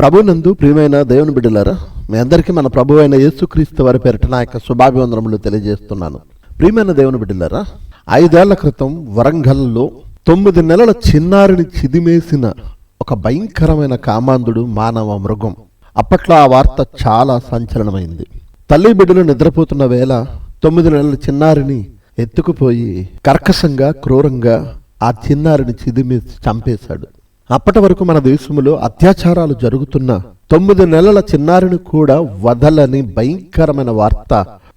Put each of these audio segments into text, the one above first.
ప్రభునందు ప్రియమైన దేవుని బిడ్డలారా, మీ అందరికీ మన ప్రభు అయిన యేసుక్రీస్తు వారి పేరిట నా యొక్క శుభాభివందనములు తెలియజేస్తున్నాను. ప్రియమైన దేవుని బిడ్డలారా, 5 ఏళ్ల క్రితం వరంగల్లో 9 నెలల చిన్నారిని చిదిమేసిన ఒక భయంకరమైన కామాంధుడు మానవ మృగం. అప్పట్లో ఆ వార్త చాలా సంచలనమైంది. తల్లి బిడ్డలు నిద్రపోతున్న వేళ 9 నెలల చిన్నారిని ఎత్తుకుపోయి కర్కశంగా క్రూరంగా ఆ చిన్నారిని చిదిమేసి చంపేశాడు. అప్పటి వరకు మన దేశంలో అత్యాచారాలు జరుగుతున్న 9 నెలల చిన్నారిని కూడా వదలని భయంకరమైన వార్త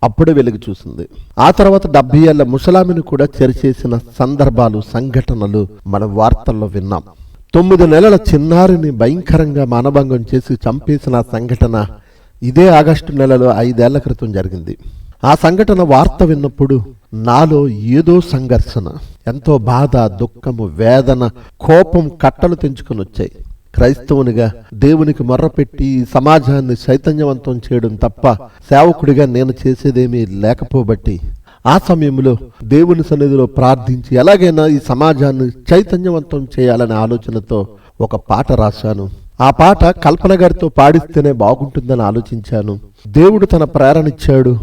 అప్పుడే వెలుగు చూసింది. ఆ తర్వాత 70 ఏళ్ల ముసలామిని కూడా చెరిచేసిన సందర్భాలు, సంఘటనలు మన వార్తల్లో విన్నాం. 9 నెలల చిన్నారిని భయంకరంగా మానభంగం చేసి చంపేసిన సంఘటన ఇదే ఆగస్టు నెలలో 5 ఏళ్ల క్రితం జరిగింది. ఆ సంఘటన వార్త విన్నప్పుడు నాలో ఏదో సంఘర్షణ, ఎంతో బాధ, దుఃఖము, వేదన, కోపం కట్టలు తెంచుకుని వచ్చాయి. క్రైస్తవునిగా దేవునికి మొర్రపెట్టి సమాజాన్ని చైతన్యవంతం చేయడం తప్ప సేవకుడిగా నేను చేసేదేమీ లేకపోబట్టి ఆ సమయంలో దేవుని సన్నిధిలో ప్రార్థించి ఎలాగైనా ఈ సమాజాన్ని చైతన్యవంతం చేయాలనే ఆలోచనతో ఒక పాట రాశాను. ఆ పాట కల్పన గారితో పాడిస్తేనే బాగుంటుందని ఆలోచించాను. దేవుడు తన ప్రేరణ ఇచ్చాడు,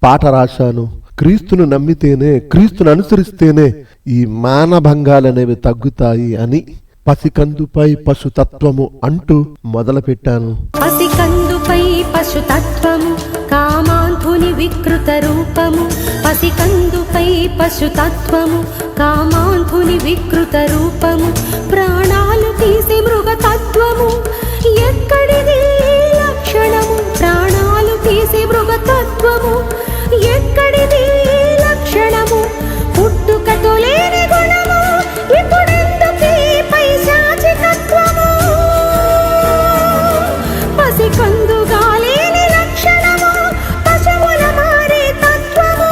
పాట రాశాను. క్రీస్తును నమ్మితేనే, క్రీస్తును అనుసరిస్తేనే ఈ మానభంగాలనేవి తగ్గుతాయి అని పసికందుపై పశుతత్వము అంటూ మొదలుపెట్టాను. పసికందుపై పశుతత్వము కామాంధుని వికృత రూపము, పసికందుపై పశుతత్వము కామాంధుని వికృత రూపము, ప్రాణాలు తీసే మృగతత్వము ఎక్కడిది లక్షణము, ప్రాణాలు తీసే మృగతత్వము ఎక్కడిది లక్షణము, పుట్టుకతో లేని గుణము ఇప్పుడెందుకీ పైశాచికత్వము, పసికందుగా లేని లక్షణము పశువుల మారే తత్వము,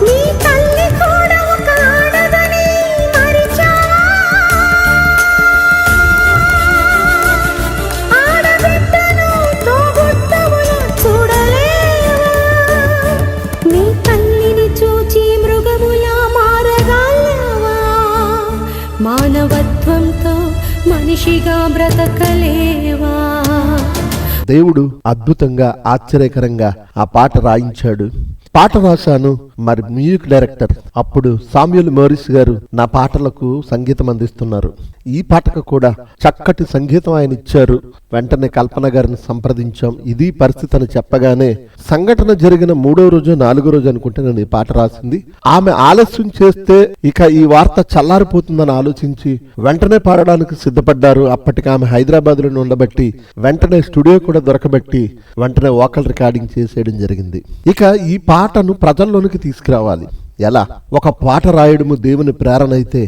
నీ తల్లి కూడా ఒక ఆడదని మరిచావా, ఆడబిడ్డను తోబుట్టువుల చూడలేవా, నీ తల్లిని చూచి మృగములా మారగలవా, మానవత్వంతో మనిషిగా బ్రతకలేవా. దేవుడు అద్భుతంగా, ఆశ్చర్యకరంగా ఆ పాట రాయించాడు. పాట రాశాను. మరి మ్యూజిక్ డైరెక్టర్ అప్పుడు సామ్యూల్ మోరిస్ గారు నా పాటలకు సంగీతం అందిస్తున్నారు. ఈ పాటకు కూడా చక్కటి సంగీతం ఆయన ఇచ్చారు. వెంటనే కల్పన గారిని సంప్రదించాం. ఇది పరిస్థితి అని చెప్పగానే సంఘటన జరిగిన 3వ రోజు 4వ రోజు అనుకుంటే నేను ఈ పాట రాసింది. ఆమె ఆలస్యం చేస్తే ఇక ఈ వార్త చల్లారిపోతుందని ఆలోచించి వెంటనే పాడడానికి సిద్ధపడ్డారు. అప్పటికి ఆమె హైదరాబాద్ లో ఉండబట్టి వెంటనే స్టూడియో కూడా దొరకబట్టి వెంటనే వోకల్ రికార్డింగ్ చేసేయడం జరిగింది. ఇక ఈ పాటను ప్రజల్లోనికి తీసుకురావాలి. ఎలా? ఒక పాట రాయడము దేవుని ప్రేరణ అయితే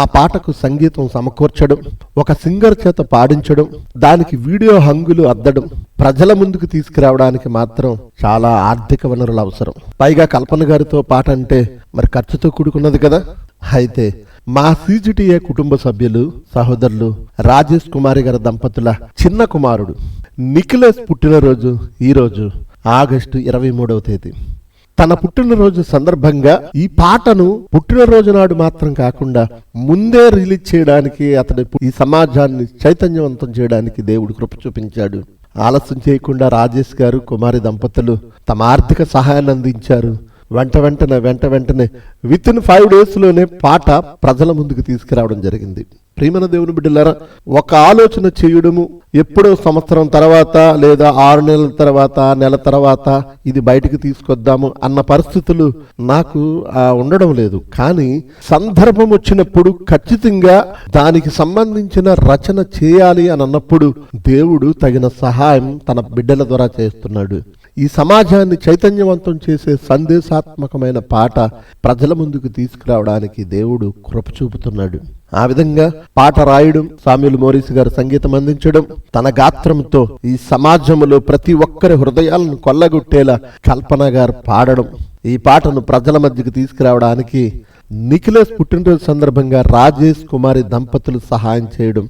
ఆ పాటకు సంగీతం సమకూర్చడం, ఒక సింగర్ చేత పాడించడం, దానికి వీడియో హంగులు అద్దడం, ప్రజల ముందుకు తీసుకురావడానికి మాత్రం చాలా ఆర్థిక వనరులు అవసరం. పైగా కల్పన గారితో పాట అంటే మరి ఖర్చుతో కూడుకున్నది కదా. అయితే మా CGTA కుటుంబ సభ్యులు, సహోదరులు రాజేష్ కుమారి గారి దంపతుల చిన్న కుమారుడు నిఖిలేష్ పుట్టినరోజు ఈరోజు ఆగస్టు 23వ తేదీ. తన పుట్టినరోజు సందర్భంగా ఈ పాటను పుట్టినరోజు నాడు మాత్రం కాకుండా ముందే రిలీజ్ చేయడానికి, అతని ఈ సమాజాన్ని చైతన్యవంతం చేయడానికి దేవుడు కృప చూపించాడు. ఆలస్యం చేయకుండా రాజేష్ గారు, కుమారి దంపతులు తమ ఆర్థిక సహాయాన్ని అందించారు. వెంటనే విత్-ఇన్ 5 days లోనే పాట ప్రజల ముందుకు తీసుకురావడం జరిగింది. ప్రియమైన దేవుని బిడ్డలారా, ఒక ఆలోచన చేయడము ఎప్పుడో సంవత్సరం తర్వాత లేదా 6 నెలల తర్వాత, నెల తర్వాత ఇది బయటికి తీసుకొద్దాము అన్న పరిస్థితులు నాకు ఉండడం లేదు. కానీ సందర్భం వచ్చినప్పుడు ఖచ్చితంగా దానికి సంబంధించిన రచన చేయాలి అని అన్నప్పుడు దేవుడు తగిన సహాయం తన బిడ్డల ద్వారా చేస్తున్నాడు. ఈ సమాజాన్ని చైతన్యవంతం చేసే సందేశాత్మకమైన పాట ప్రజల ముందుకు తీసుకురావడానికి దేవుడు కృప చూపుతున్నాడు. ఆ విధంగా పాట రాయడం, సామ్యూల్ మోరిస్ గారు సంగీతం అందించడం, తన గాత్రంతో ఈ సమాజంలో ప్రతి ఒక్కరి హృదయాలను కొల్లగొట్టేలా కల్పన గారు పాడడం, ఈ పాటను ప్రజల మధ్యకు తీసుకురావడానికి నిఖిలేష్ పుట్టినరోజు సందర్భంగా రాజేష్ కుమారి దంపతులు సహాయం చేయడం,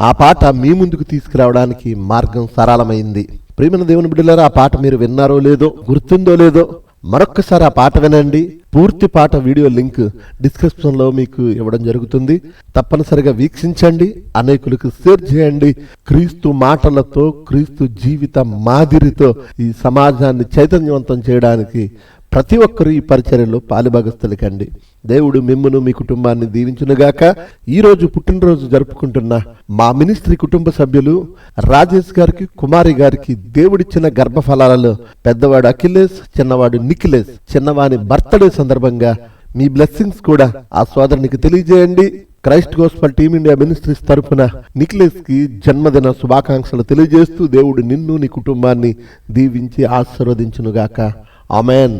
ఆ పాట మీ ముందుకు తీసుకురావడానికి మార్గం సరళమైంది. ప్రియమైన దేవుని బిడ్డలారా, ఆ పాట మీరు విన్నారో లేదో, గుర్తుందో లేదో, మరొక్కసారి ఆ పాట వినండి. పూర్తి పాట వీడియో లింక్ డిస్క్రిప్షన్ లో మీకు ఇవ్వడం జరుగుతుంది. తప్పనిసరిగా వీక్షించండి, అనేకులకు షేర్ చేయండి. క్రీస్తు మాటలతో, క్రీస్తు జీవిత మాదిరితో ఈ సమాజాన్ని చైతన్యవంతం చేయడానికి ప్రతి ఒక్కరూ ఈ పరిచర్యలో పాలుభాగస్తులు కండి. దేవుడు మిమ్మును మీ కుటుంబాన్ని దీవించునుగాక. ఈ రోజు పుట్టినరోజు జరుపుకుంటున్న మా మినిస్ట్రీ కుటుంబ సభ్యులు రాజేష్ గారికి, కుమారి గారికి దేవుడిచ్చిన గర్భఫలాలలో పెద్దవాడు అఖిలేష్, చిన్నవాడు నిఖిలేష్, చిన్నవాని బర్త్డే సందర్భంగా మీ బ్లెస్సింగ్స్ కూడా ఆ సోదరునికి తెలియజేయండి. క్రైస్ట్ గోస్పల్ టీమిండియా మినిస్ట్రీస్ తరఫున నిఖిలేష్ కి జన్మదిన శుభాకాంక్షలు తెలియజేస్తూ దేవుడు నిన్ను, నీ కుటుంబాన్ని దీవించి ఆశీర్వదించునుగాక. ఆమేన్.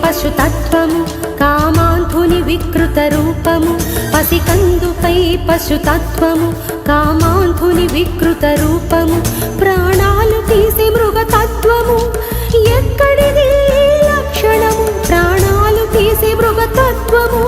పశుతత్వము కామాంధుని వికృత రూపము, పసికందుపై పశుతత్వము కామాంధుని వికృత రూపము, ప్రాణాలు తీసే మృగతత్వము ఎక్కడిది లక్షణము, ప్రాణాలు తీసే మృగతత్వము